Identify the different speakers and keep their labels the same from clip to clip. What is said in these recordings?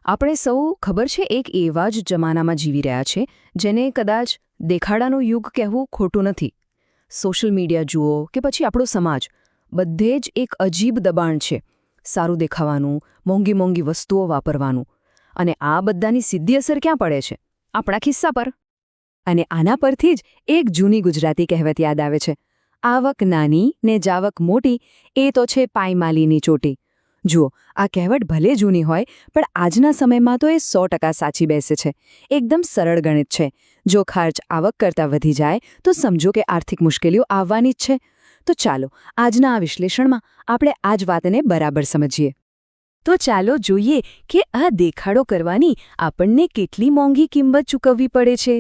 Speaker 1: આપણે સૌ ખબર છે એક એવા જ જમાનામાં જીવી રહ્યા છે જેને કદાચ દેખાડાનું યુગ કહેવું ખોટું નથી. સોશિયલ મીડિયા જુઓ કે પછી આપણો સમાજ, બધે જ એક અજીબ દબાણ છે સારું દેખાવાનું, મોંઘી મોંઘી વસ્તુઓ વાપરવાનું. અને આ બધાની સીધી અસર ક્યાં પડે છે? આપણા ખિસ્સા પર. અને આના પરથી જ એક જૂની ગુજરાતી કહેવત યાદ આવે છે, આવક નાની ને જાવક મોટી, એ તો છે પાયમાલીની ચોટી. જુઓ, આ કહેવત ભલે જૂની હોય પણ આજના સમયમાં તો એ 100% સાચી બેસે છે. એકદમ સરળ ગણિત છે. જો ખર્ચ આવક કરતાં વધી જાય તો સમજો કે આર્થિક મુશ્કેલીઓ આવવાની જ છે. તો ચાલો આજના આ વિશ્લેષણમાં આપણે આ જ વાતને બરાબર સમજીએ. તો ચાલો જોઈએ કે આ દેખાડો કરવાની આપણને કેટલી મોંઘી કિંમત ચૂકવવી પડે છે.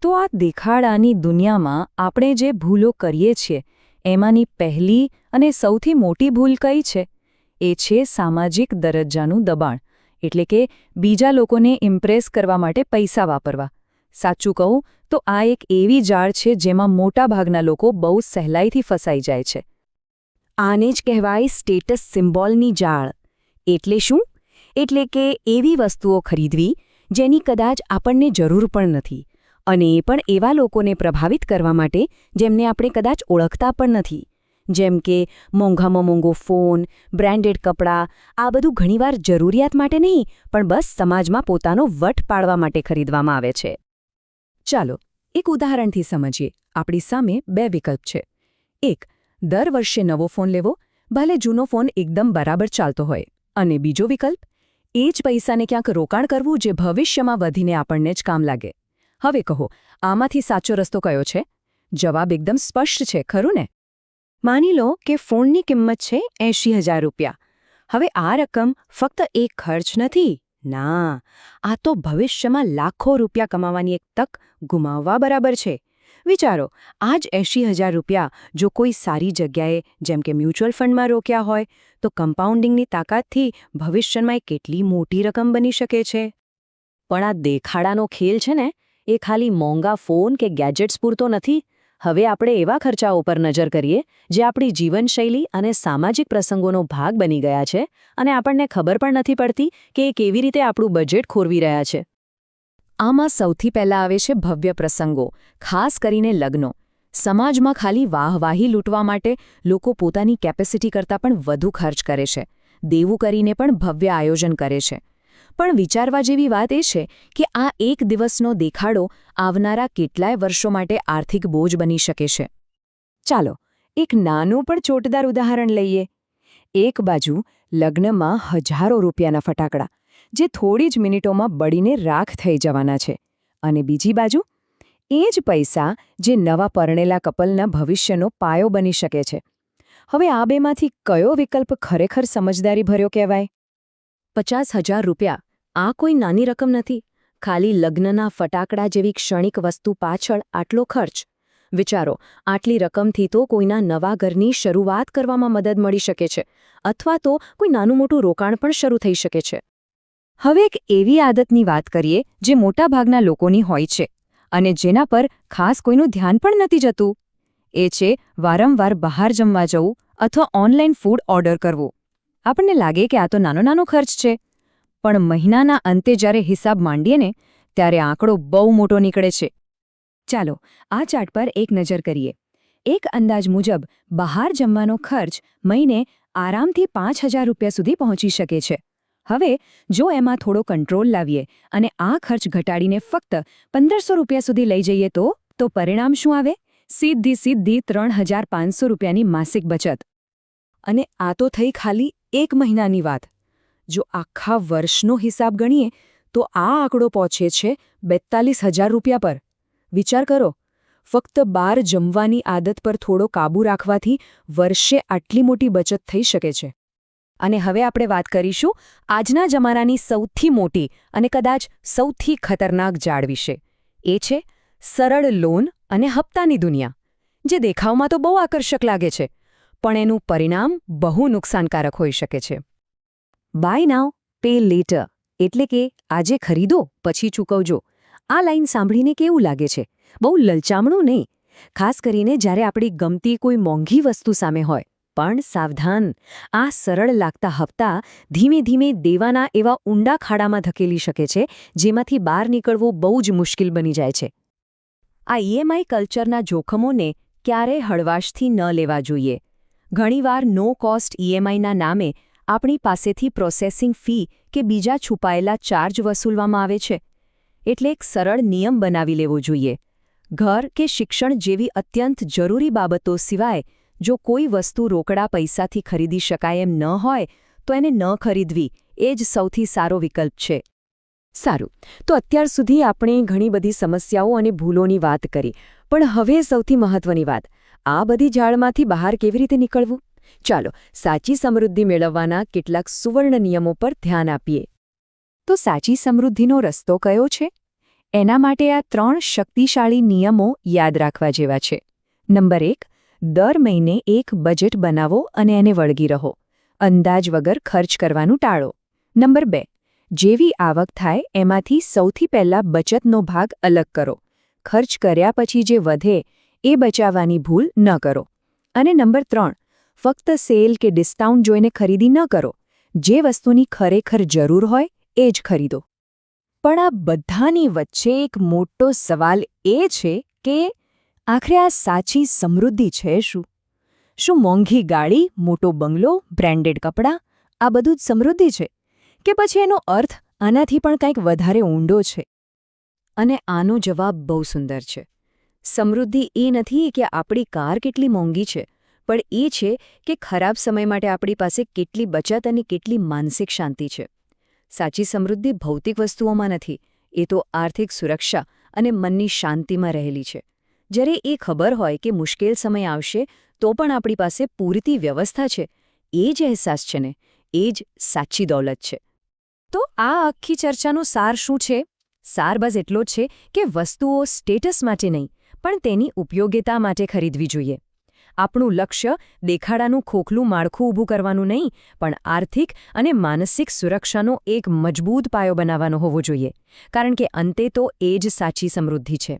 Speaker 1: તો આ દેખાડાની દુનિયામાં આપણે જે ભૂલો કરીએ છીએ એમાંની પહેલી અને સૌથી મોટી ભૂલ કઈ છે? એ છે સામાજિક દરજ્જાનું દબાણ, એટલે કે બીજા લોકોને ઇમ્પ્રેસ કરવા માટે પૈસા વાપરવા. સાચું કહું તો આ એક એવી જાળ છે જેમાં મોટાભાગના લોકો બહુ સહેલાઈથી ફસાઈ જાય છે. આને જ કહેવાય સ્ટેટસ સિમ્બોલની જાળ. એટલે શું? એટલે કે એવી વસ્તુઓ ખરીદવી જેની કદાચ આપણને જરૂર પણ નથી, અને એ પણ એવા લોકોને પ્રભાવિત કરવા માટે જેમને આપણે કદાચ ઓળખતા પણ નથી. જેમ કે મોંઘામાં મોંઘો ફોન, બ્રાન્ડેડ કપડાં, આ બધું ઘણીવાર જરૂરિયાત માટે નહીં પણ બસ સમાજમાં પોતાનો વટ પાડવા માટે ખરીદવામાં આવે છે. ચાલો એક ઉદાહરણથી સમજીએ. આપણી સામે બે વિકલ્પ છે. એક, દર વર્ષે નવો ફોન લેવો, ભલે જૂનો ફોન એકદમ બરાબર ચાલતો હોય. અને બીજો વિકલ્પ, એ જ પૈસાને ક્યાંક રોકાણ કરવું જે ભવિષ્યમાં વધીને આપણને જ કામ લાગે. હવે કહો, આમાંથી સાચો રસ્તો કયો છે? જવાબ એકદમ સ્પષ્ટ છે, ખરું ને? માની લો કે ફોનની કિંમત છે 80,000 રૂપિયા. હવે આ રકમ ફક્ત એક ખર્ચ નથી. ના, આ તો ભવિષ્યમાં લાખો રૂપિયા કમાવાની એક તક ગુમાવવા બરાબર છે. વિચારો, આ જ 80,000 રૂપિયા જો કોઈ સારી જગ્યાએ જેમ કે મ્યુચ્યુઅલ ફંડમાં રોક્યા હોય તો કમ્પાઉન્ડિંગની તાકાતથી ભવિષ્યમાં કેટલી મોટી રકમ બની શકે છે. પણ આ દેખાડાનો ખેલ છે ને, એ ખાલી મોંઘા ફોન કે ગેજેટ્સ પૂરતો નથી. હવે આપણે એવા ખર્ચાઓ પર નજર કરીએ જે આપણી જીવનશૈલી અને સામાજિક પ્રસંગોનો ભાગ બની ગયા છે અને આપણને ખબર પણ નથી પડતી કે એ કેવી રીતે આપણું બજેટ ખોરવી રહ્યા છે. આમાં સૌથી પહેલાં આવે છે ભવ્ય પ્રસંગો, ખાસ કરીને લગ્નો. સમાજમાં ખાલી વાહવાહી લૂંટવા માટે લોકો પોતાની કેપેસિટી કરતાં પણ વધુ ખર્ચ કરે છે. દેવું કરીને પણ ભવ્ય આયોજન કરે છે. પણ વિચારવા જેવી વાત એ છે કે આ એક દિવસનો દેખાડો આવનારા કેટલાય વર્ષો માટે આર્થિક બોજ બની શકે છે. ચાલો એક નાનું પણ ચોટદાર ઉદાહરણ લઈએ. એક બાજુ લગ્નમાં હજારો રૂપિયાના ફટાકડા જે થોડી જ મિનિટોમાં બળીને રાખ થઈ જવાના છે, અને બીજી બાજુ એ જ પૈસા જે નવા પરણેલા કપલના ભવિષ્યનો પાયો બની શકે છે. હવે આ બેમાંથી કયો વિકલ્પ ખરેખર સમજદારીભર્યો કહેવાય? 50,000 રૂપિયા આ કોઈ નાની રકમ નથી. ખાલી લગ્નના ફટાકડા જેવી ક્ષણિક વસ્તુ પાછળ આટલો ખર્ચ. વિચારો, આટલી રકમથી તો કોઈના નવા ઘરની શરૂઆત કરવામાં મદદ મળી શકે છે, અથવા તો કોઈ નાનું મોટું રોકાણ પણ શરૂ થઈ શકે છે. હવે એક એવી આદતની વાત કરીએ જે મોટાભાગના લોકોની હોય છે અને જેના પર ખાસ કોઈનું ધ્યાન પણ નથી જતું. એ છે વારંવાર બહાર જમવા જવું અથવા ઓનલાઈન ફૂડ ઓર્ડર કરવું. આપણને લાગે કે આ તો નાનો ખર્ચ છે, પણ મહિનાના અંતે જ્યારે હિસાબ માંડીએ ને ત્યારે આંકડો બહુ મોટો નીકળે છે. ચાલો આ ચાર્ટ પર એક નજર કરીએ. એક અંદાજ મુજબ બહાર જમવાનો ખર્ચ મહિને આરામથી 5,000 રૂપિયા સુધી પહોંચી શકે છે. હવે જો એમાં થોડો કંટ્રોલ લાવીએ અને આ ખર્ચ ઘટાડીને ફક્ત 1,500 રૂપિયા સુધી લઈ જઈએ તો પરિણામ શું આવે? સીધી 3,500 રૂપિયાની માસિક બચત. અને આ તો થઈ ખાલી એક મહિનાની વાત. જો આખા વર્ષનો હિસાબ ગણીએ તો આ આંકડો પહોંચે છે 42,000 રૂપિયા પર. વિચાર કરો, ફક્ત બહાર જમવાની આદત પર થોડો કાબૂ રાખવાથી વર્ષે આટલી મોટી બચત થઈ શકે છે. અને હવે આપણે વાત કરીશું આજના જમાનાની સૌથી મોટી અને કદાચ સૌથી ખતરનાક જાળ વિશે. એ છે સરળ લોન અને હપ્તાની દુનિયા, જે દેખાવમાં તો બહુ આકર્ષક લાગે છે પણ એનું પરિણામ બહુ નુકસાનકારક હોઈ શકે છે. બાય નાવ પે લેટર, એટલે કે આજે ખરીદો પછી ચૂકવજો. આ લાઈન સાંભળીને કેવું લાગે છે? બહુ લલચામણું નહીં, ખાસ કરીને જ્યારે આપણી ગમતી કોઈ મોંઘી વસ્તુ સામે હોય. પણ સાવધાન, આ સરળ લાગતા હપ્તા ધીમે ધીમે દેવાના એવા ઊંડા ખાડામાં ધકેલી શકે છે, જેમાંથી બહાર નીકળવું બહુ જ મુશ્કેલ બની જાય છે. આ ઈએમઆઈ કલ્ચરના જોખમોને ક્યારેય હળવાશથી ન લેવા જોઈએ. ઘણીવાર નો કોસ્ટ ઈએમઆઈના નામે આપણી પાસેથી પ્રોસેસિંગ ફી કે બીજા છુપાયેલા ચાર્જ વસૂલવામાં આવે છે. એટલે એક સરળ નિયમ બનાવી લેવો જોઈએ. ઘર કે શિક્ષણ જેવી અત્યંત જરૂરી બાબતો સિવાય જો કોઈ વસ્તુ રોકડા પૈસાથી ખરીદી શકાય એમ ન હોય તો એને ન ખરીદવી એ જ સૌથી સારો વિકલ્પ છે. સારું, તો અત્યાર સુધી આપણે ઘણી બધી સમસ્યાઓ અને ભૂલોની વાત કરી, પણ હવે સૌથી મહત્વની વાત, આ બધી જાળમાંથી બહાર કેવી રીતે નીકળવું? ચાલો સાચી સમૃદ્ધિ મેળવવાના કેટલાક સુવર્ણ નિયમો પર ધ્યાન આપીએ. તો સાચી સમૃદ્ધિનો રસ્તો કયો છે? એના માટે આ 3 શક્તિશાળી નિયમો યાદ રાખવા જેવા છે. નંબર 1, દર મહિને એક બજેટ બનાવો અને એને વળગી રહો. અંદાજ વગર ખર્ચ કરવાનું ટાળો. નંબર 2, જેવી આવક થાય એમાંથી સૌથી પહેલા બચતનો ભાગ અલગ કરો. ખર્ચ કર્યા પછી જે વધે એ બચાવવાની ભૂલ ન કરો. અને નંબર 3, ફક્ત સેલ કે ડિસ્કાઉન્ટ જોઈને ખરીદી ન કરો. જે વસ્તુની ખરેખર જરૂર હોય એ જ ખરીદો. પણ આ બધાની વચ્ચે એક મોટો સવાલ એ છે કે આખરે આ સાચી સમૃદ્ધિ છે શું? શું મોંઘી ગાડી, મોટો બંગલો, બ્રાન્ડેડ કપડાં આ બધું જ સમૃદ્ધિ છે? કે પછી એનો અર્થ આનાથી પણ કંઈક વધારે ઊંડો છે? અને આનો જવાબ બહુ સુંદર છે. સમૃદ્ધિ એ નથી કે આપણી કાર કેટલી મોંઘી છે, પણ એ છે કે ખરાબ સમય માટે આપણી પાસે કેટલી બચત અને કેટલી માનસિક શાંતિ છે. સાચી સમૃદ્ધિ ભૌતિક વસ્તુઓમાં નથી, એ તો આર્થિક સુરક્ષા અને મનની શાંતિમાં રહેલી છે. જ્યારે એ ખબર હોય કે મુશ્કેલ સમય આવશે તો પણ આપણી પાસે પૂરતી વ્યવસ્થા છે, એ જ અહેસાસ છે ને, એ જ સાચી દોલત છે. તો આ આખી ચર્ચાનો સાર શું છે? સાર બસ એટલો જ છે કે વસ્તુઓ સ્ટેટસ માટે નહીં, પણ તેની ઉપયોગિતા માટે ખરીદવી જોઈએ. આપણું લક્ષ્ય દેખાડાનું ખોખલું માળખું ઊભું કરવાનું નહીં, પણ આર્થિક અને માનસિક સુરક્ષાનો એક મજબૂત પાયો બનાવવાનો હોવો જોઈએ. કારણ કે અંતે તો એ જ સાચી સમૃદ્ધિ છે.